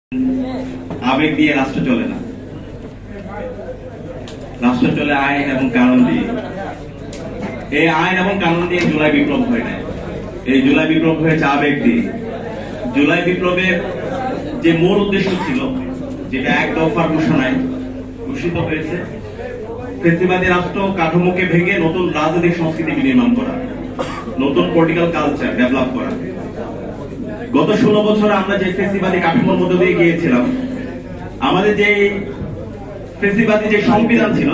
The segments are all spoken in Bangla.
আবেগ দিয়ে রাষ্ট্র চলে না, রাষ্ট্র চলে আইন এবং কানুন দিয়ে। এই আইন এবং কানুন দিয়ে জুলাই বিপ্লব হয় না, এই জুলাই বিপ্লব হয়েছে আবেগ দিয়ে। জুলাই বিপ্লবের যে মূল উদ্দেশ্য ছিল, যেটা এক দফার ঘোষণায় ঘোষিত হয়েছে, ফ্যাসিবাদী রাষ্ট্র কাঠামোকে ভেঙে নতুন রাজনৈতিক সংস্কৃতি বিনির্মাণ করা, নতুন পলিটিক্যাল কালচার ডেভেলপ করা। গত 16 বছরে আমরা যে ফ্যাসিবাদী কাঠামোর মধ্যে দিয়ে গিয়েছিলাম, আমাদের যে ফ্যাসিবাদী যে সংবিধান ছিল,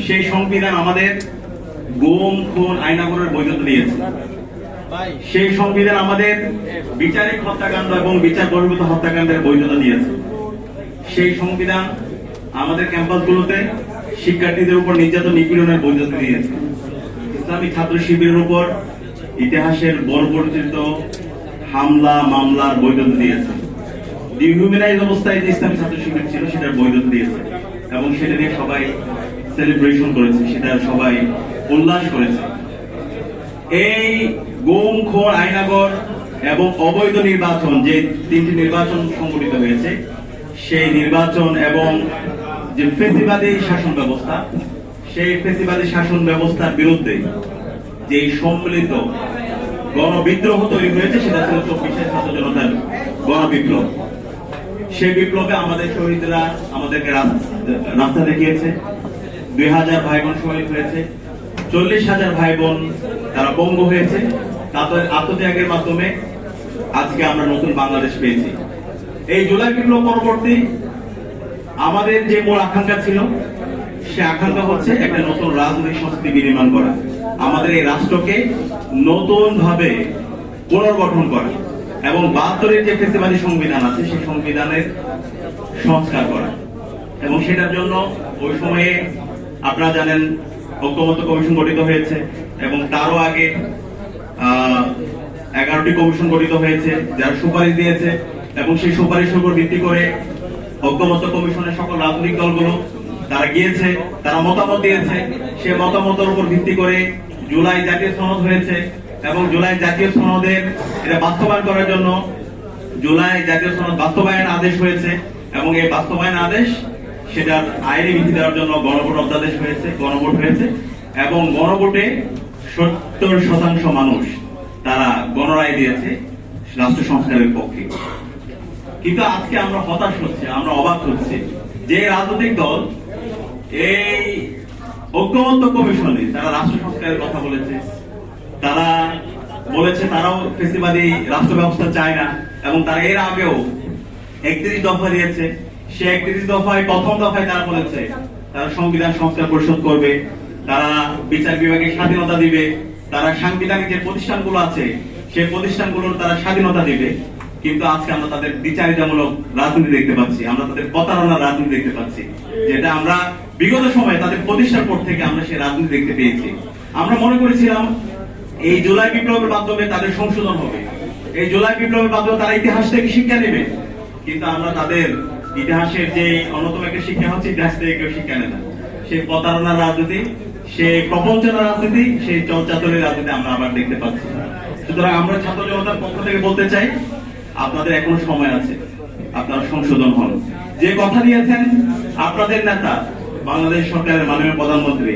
সেই সংবিধান আমাদের গুম খুন আইনাগরের বৈধতা দিয়েছে। সেই সংবিধান আমাদের বিচারিক হত্যাকাণ্ড এবং বিচার বহির্ভূত হত্যাকাণ্ডের বৈধতা দিয়েছে। সেই সংবিধান আমাদের ক্যাম্পাসগুলোতে শিক্ষার্থীদের উপর নির্যাতন নিপীড়নের বৈধতা দিয়েছে। ইসলামী ছাত্র শিবিরের উপর ইতিহাসের বড় পরিচিত হামলা মামলার বৈধতা দিয়েছে। ডিহিউম্যানাইজ অবস্থায় যে ইসলামী ছাত্র শিবির ছিল, সেটার বৈধতা দিয়েছে এবং সেটা নিয়ে সবাই সেলিব্রেশন করেছে, সেটা সবাই উল্লাস করেছে। এই গুম খুন আইনাগর এবং অবৈধ নির্বাচন, যে 3টি নির্বাচন সংগঠিত হয়েছে, সেই নির্বাচন এবং যে ফ্যাসিবাদী শাসন ব্যবস্থা, সেই ফ্যাসিবাদী শাসন ব্যবস্থার বিরুদ্ধে যে সম্মিলিত গণবিদ্রোহ তৈরি হয়েছে, সেটা ছিল 24 ছাত্র জনতার গণবিপ্লব। সেই বিপ্লবে আমাদের শহীদরা আমাদেরকে রাস্তা দেখিয়েছে। 2000 ভাই বোন শহীদ হয়েছে, 40,000 ভাই বোন তারা পঙ্গু হয়েছে। তাদের আত্মত্যাগের মাধ্যমে আজকে আমরা নতুন বাংলাদেশ পেয়েছি। এই জুলাই বিপ্লব পরবর্তী আমাদের যে মূল আকাঙ্ক্ষা ছিল, সে আকাঙ্ক্ষা হচ্ছে একটা নতুন রাজনৈতিক সংস্কৃতি বিনির্মাণ করা, আমাদের এই রাষ্ট্রকে নতুন ভাবে পুনর্গঠন করা এবং 72-এর যে ফ্যাসিবাদী সংবিধান আছে, সেই সংবিধানের সংস্কার করা। এবং সেটার জন্য ওই সময়ে আপনারা জানেন ঐক্যমত্য কমিশন গঠিত হয়েছে এবং তারও আগে 11টি কমিশন গঠিত হয়েছে, যারা সুপারিশ দিয়েছে। এবং সেই সুপারিশের উপর ভিত্তি করে ঐক্যমত্য কমিশনের সকল রাজনৈতিক দলগুলো তারা গিয়েছে, তারা মতামত দিয়েছে। সে মতামতের উপর ভিত্তি করে জুলাই জাতীয় সনদ হয়েছে এবং জুলাই জাতীয় সনদের এটা বাস্তবায়ন করার জন্য জুলাই জাতীয় সনদ বাস্তবায়ন আদেশ হয়েছে এবং এই বাস্তবায়ন আদেশ সেটার আইনি ভিত্তি দেওয়ার জন্য গণভোট অধ্যাদেশ হয়েছে, গণভোট হয়েছে এবং গণভোটে 70% মানুষ তারা গণরায় দিয়েছে রাষ্ট্র সংস্কারের পক্ষে। কিন্তু আজকে আমরা হতাশ হচ্ছে, আমরা অবাক হচ্ছে যে রাজনৈতিক দল এই ঐক্যমত্য কমিশনে তারা রাষ্ট্র সংস্কারের কথা বলেছে, তারা বলেছে তারাও ফ্যাসিবাদী রাষ্ট্র ব্যবস্থা চায় না এবং তারা এর আগেও 31 দফা দিয়েছে। সে 31 দফায় প্রথম দফায় তারা বলেছে তারা সংবিধান সংস্কার পরিষদ করবে, তারা বিচার বিভাগের স্বাধীনতা দিবে, তারা সাংবিধানিক যে প্রতিষ্ঠানগুলো আছে সেই প্রতিষ্ঠানগুলোর তারা স্বাধীনতা দিবে। কিন্তু আজকে আমরা তাদের বিচারিতামূলক রাজনীতি দেখতে পাচ্ছি, আমরা তাদের প্রতারণার রাজনীতি দেখতে পাচ্ছি, যেটা আমরা বিগত সময়ে তাদের প্রতিষ্ঠার পর থেকে আমরা সেই রাজনীতি দেখতে পেয়েছি। আমরা মনে করেছিলাম এই জুলাই বিপ্লবের মাধ্যমে তাদের সংশোধন হবে, এই জুলাই বিপ্লবের মাধ্যমে তারা ইতিহাস থেকে শিক্ষা নেবে। কিন্তু আমরা তাদের ইতিহাসের যে অন্যতম একটা শিক্ষা হচ্ছে, ইতিহাস থেকে কেউ শিক্ষা নেয় না। সেই প্রতারণার রাজনীতি, সেই প্রবঞ্চনার রাজনীতি, সেই চলচাতুরের রাজনীতি আমরা আবার দেখতে পাচ্ছি। সুতরাং আমরা ছাত্র জনতার পক্ষ থেকে বলতে চাই, আপনাদের এখনো সময় আছে, আপনারা সংশোধন হন। যে কথা দিয়েছেন আপনাদের নেতা বাংলাদেশ সরকারের মাননীয় প্রধানমন্ত্রী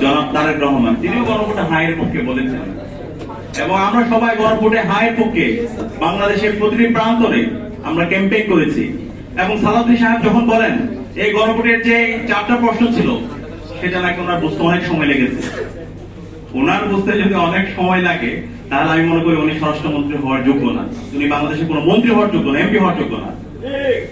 জনাব তারেক রহমান, তিনিও গণভোটে হায়ের পক্ষে বলেছেন এবং আমরা সবাই গণভোটে হায়ের পক্ষে বাংলাদেশের প্রতিটি প্রান্তরে আমরা ক্যাম্পেইন করেছি। এবং সালাউদ্দিন সাহেব যখন বলেন এই গণভোটের যে 4টা প্রশ্ন ছিল, সেটা নাকি ওনার বুঝতে অনেক সময় লেগেছে। ওনার বুঝতে যদি অনেক সময় লাগে, তাহলে আমি মনে করি উনি স্বরাষ্ট্রমন্ত্রী হওয়ার যোগ্য না, উনি বাংলাদেশের কোনো মন্ত্রী হওয়ার যোগ্য না, এমপি হওয়ার যোগ্য না।